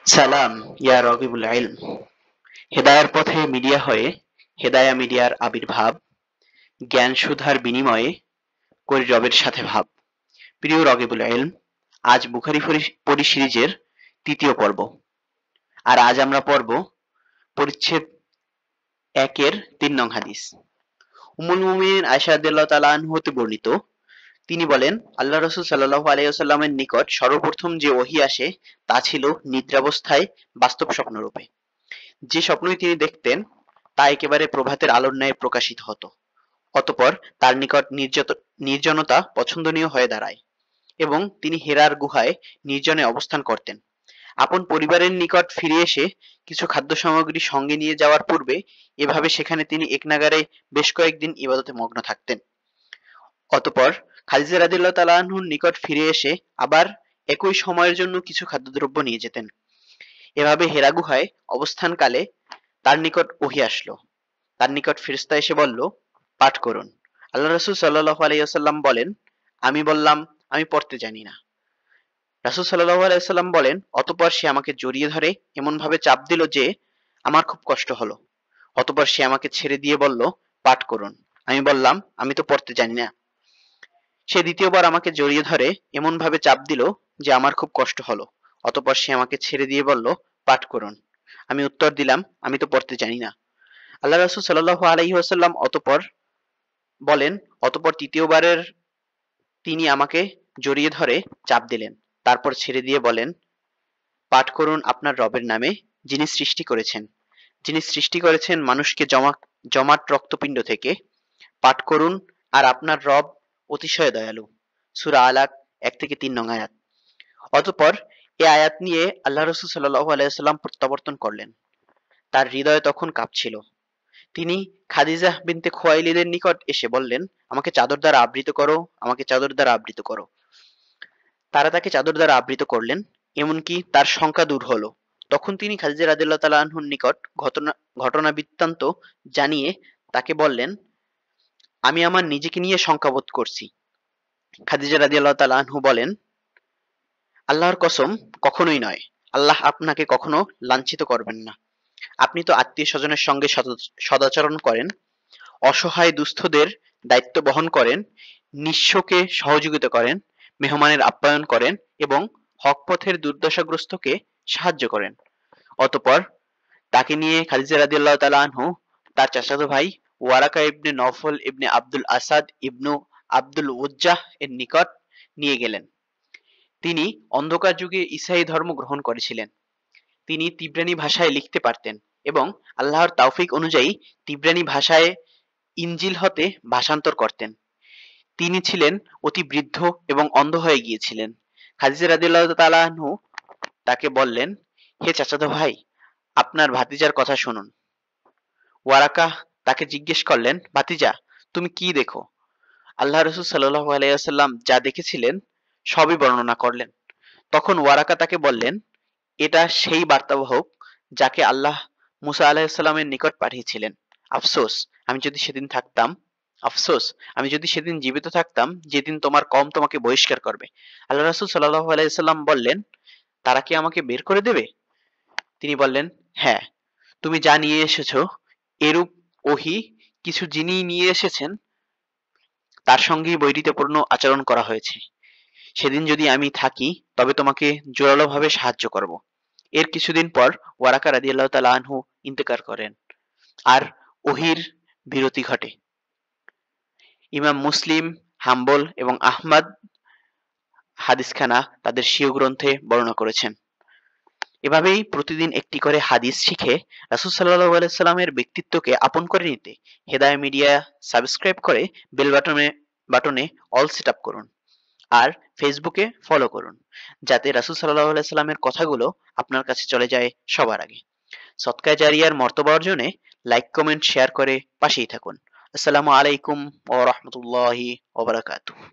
সালাম ইয়া রগিবুল ইলম। হেদায়ার পথে মিডিয়া হয়ে হেদায়া মিডিয়ার আবির্ভাব, জ্ঞান সুধার বিনিময়ে করি রবের সাথে ভাব। প্রিয় রগিবুল ইলম, আজ বুখারী পড়ি সিরিজের তৃতীয় পর্ব। আর আজ আমরা পড়ব পরিচ্ছেদ ১-এর ৩ নং হাদিস। উম্মুল মুমিনিন আয়েশা রাদিয়াল্লাহু তাআলা আনহা হতে বর্ণিত, তিনি বলেন, আল্লাহ রাসূল সাল্লাল্লাহু আলাইহি ওয়াসাল্লামের নিকট সর্বপ্রথম যে ওহী আসে তা ছিল নিদ্রাবস্থায় বাস্তব স্বপ্নরূপে। যে স্বপ্নই তিনি দেখতেন তা একেবারে প্রভাতের আলোর ন্যায় প্রকাশিত হতো। অতঃপর তার নিকট নির্জনতা পছন্দনীয় হয়ে দাঁড়ায় এবং তিনি হেরার গুহায় নির্জনে অবস্থান করতেন। আপন পরিবারের নিকট ফিরে এসে কিছু খাদ্য সামগ্রী সঙ্গে নিয়ে যাওয়ার পূর্বে এভাবে সেখানে তিনি একনাগাড়ে বেশ কয়েকদিন ইবাদতে মগ্ন থাকতেন। অতঃপর খাদিজা রাদিয়াল্লাহু তাআলা আনহুর নিকট ফিরে এসে আবার একই সময়ের জন্য কিছু খাদ্যদ্রব্য নিয়ে যেতেন। এভাবে হেরা গুহায় অবস্থানকালে তার নিকট ওহী আসলো। তার নিকট ফেরেশতা এসে বলল, পাঠ করুন। আল্লাহ রাসূল সাল্লাল্লাহু আলাইহি ওয়াসাল্লাম বলেন, আমি বললাম, আমি পড়তে জানি না। রাসূল সাল্লাল্লাহু আলাইহি ওয়াসাল্লাম বলেন, অতঃপর সে আমাকে জড়িয়ে ধরে এমন ভাবে চাপ দিল যে আমার খুব কষ্ট হলো। অতঃপর সে আমাকে ছেড়ে দিয়ে বলল, পাঠ করুন। আমি বললাম, আমি তো পড়তে জানি না। সে দ্বিতীয়বার আমাকে জড়িয়ে ধরে এমন ভাবে চাপ দিল যে আমার খুব কষ্ট হলো। অতঃপর সে আমাকে ছেড়ে দিয়ে বলল, পাঠ করুন। আমি উত্তর দিলাম, আমি তো পড়তে জানি না। আল্লাহ রাসূল সাল্লাল্লাহু আলাইহি ওয়াসাল্লাম বলেন, অতঃপর তৃতীয়বারের তিনি আমাকে জড়িয়ে ধরে চাপ দিলেন। তারপর ছেড়ে দিয়ে বলেন, পাঠ করুন আপনার রবের নামে, যিনি সৃষ্টি করেছেন। যিনি সৃষ্টি করেছেন মানুষকে জমাট রক্তপিণ্ড থেকে। পাঠ করুন, আর আপনার রব অতিশয় দয়ালু। সূরা আলাক ১-৩ নং আয়াত। অতঃপর এ আয়াত নিয়ে আল্লাহ রাসূল সাল্লাল্লাহু আলাইহি ওয়াসাল্লাম প্রত্যাবর্তন করলেন। তার হৃদয় তখন কাঁপছিল। তিনি খাদিজা বিনতে খুয়াইলিদের নিকট এসে বললেন, আমাকে চাদর দ্বারা আবৃত করো, আমাকে চাদর দ্বারা আবৃত করো। তারা তাকে চাদর দ্বারা আবৃত করলেন, এমনকি তার শঙ্কা দূর হলো। তখন তিনি খাদিজা রাদিয়াল্লাহু তাআলা আনহুর নিকট ঘটনা বৃত্তান্ত জানিয়ে তাকে বললেন, আমি আমার নিজেকে নিয়ে শঙ্কাবোধ করছি। খাদিজা রাদিয়াল্লাহু তাআলা আনহু বলেন, আল্লাহর কসম, কখনোই নয়। আল্লাহ আপনাকে কখনো লাঞ্ছিত করবেন না। আপনি তো আত্মীয় স্বজনের সঙ্গে সদাচরণ করেন, অসহায় দুস্থদের দায়িত্ব বহন করেন, নিঃস্বকে সহযোগিতা করেন, মেহমানের আপ্যায়ন করেন এবং হক পথের দুর্দশাগ্রস্তকে সাহায্য করেন। অতঃপর তাকে নিয়ে খাদিজা রাদিয়াল্লাহু তাআলা আনহু তার চাচাতো ভাই ওয়ারাকা ইবনে নওফল ইবনে আব্দুল আসাদ ইবনু আব্দুল উজ্জাহ এর নিকট নিয়ে গেলেন। তিনি অন্ধকার যুগে ঈসাই ধর্ম গ্রহণ করেছিলেন। তিনি তিব্রানি ভাষায় লিখতে পারতেন এবং আল্লাহর তাওফিক অনুযায়ী তিব্রানি ভাষায় ইনজিল হতে ভাষান্তর করতেন। তিনি ছিলেন অতি বৃদ্ধ এবং অন্ধ হয়ে গিয়েছিলেন। খাদিজা রাদিয়াল্লাহু তাআলা আনহু তাকে বললেন, হে চাচাতো ভাই, আপনার ভাতিজার কথা শুনুন। ওয়ারাকা তাকে জিজ্ঞেস করলেন, ভাতিজা, তুমি কি দেখো? আল্লাহ রাসূল সাল্লাল্লাহু আলাইহি ওয়াসাল্লাম যা দেখেছিলেন সবই বর্ণনা করলেন। তখন ওয়ারাকা তাকে বললেন, এটা সেই বার্তাবাহক যাকে আল্লাহ মুসা আলাইহিস সালামের নিকট পাঠিয়েছিলেন। আফসোস, আমি যদি সেদিন থাকতাম, আফসোস, আমি যদি সেদিন জীবিত থাকতাম, যেদিন তোমার কওম তোমাকে বহিষ্কার করবে। আল্লাহ রাসূল সাল্লাল্লাহু আলাইহি সাল্লাম বললেন, তারা কি আমাকে বের করে দেবে? তিনি বললেন, হ্যাঁ, তুমি যা নিয়ে এসেছো এরূপ ওহী কিছু যিনি নিয়ে এসেছেন তার সঙ্গেই বইটিতে পূর্ণ আচরণ করা হয়েছে। সেদিন যদি আমি থাকি তবে তোমাকে জোরালোভাবে সাহায্য করব। এর কিছুদিন পর ওয়ারাকা রাদিয়াল্লাহু তাআলা আনহু ইন্তেকাল করেন আর ওহীর বিরতি ঘটে। ইমাম মুসলিম, হাম্বল এবং আহমদ হাদিসখানা তাদের স্বীয় গ্রন্থে বর্ণনা করেছেন। এভাবেই প্রতিদিন একটি করে হাদিস শিখে রাসূল সাল্লাল্লাহু আলাইহি সাল্লামের ব্যক্তিত্বকে আপন করে নিতে হেদায়া মিডিয়া সাবস্ক্রাইব করে বেল বাটনে অল সেট আপ করুন। আর ফেসবুকে ফলো করুন, যাতে রাসূল সাল্লাল্লাহু আলাইহি সাল্লামের কথাগুলো আপনার কাছে চলে যায় সবার আগে। সদকায়ে জারিয়ার মর্তবা অর্জনে লাইক, কমেন্ট, শেয়ার করে পাশেই থাকুন। আসসালামু আলাইকুম ওয়া রাহমাতুল্লাহি ওয়া বারাকাতুহু।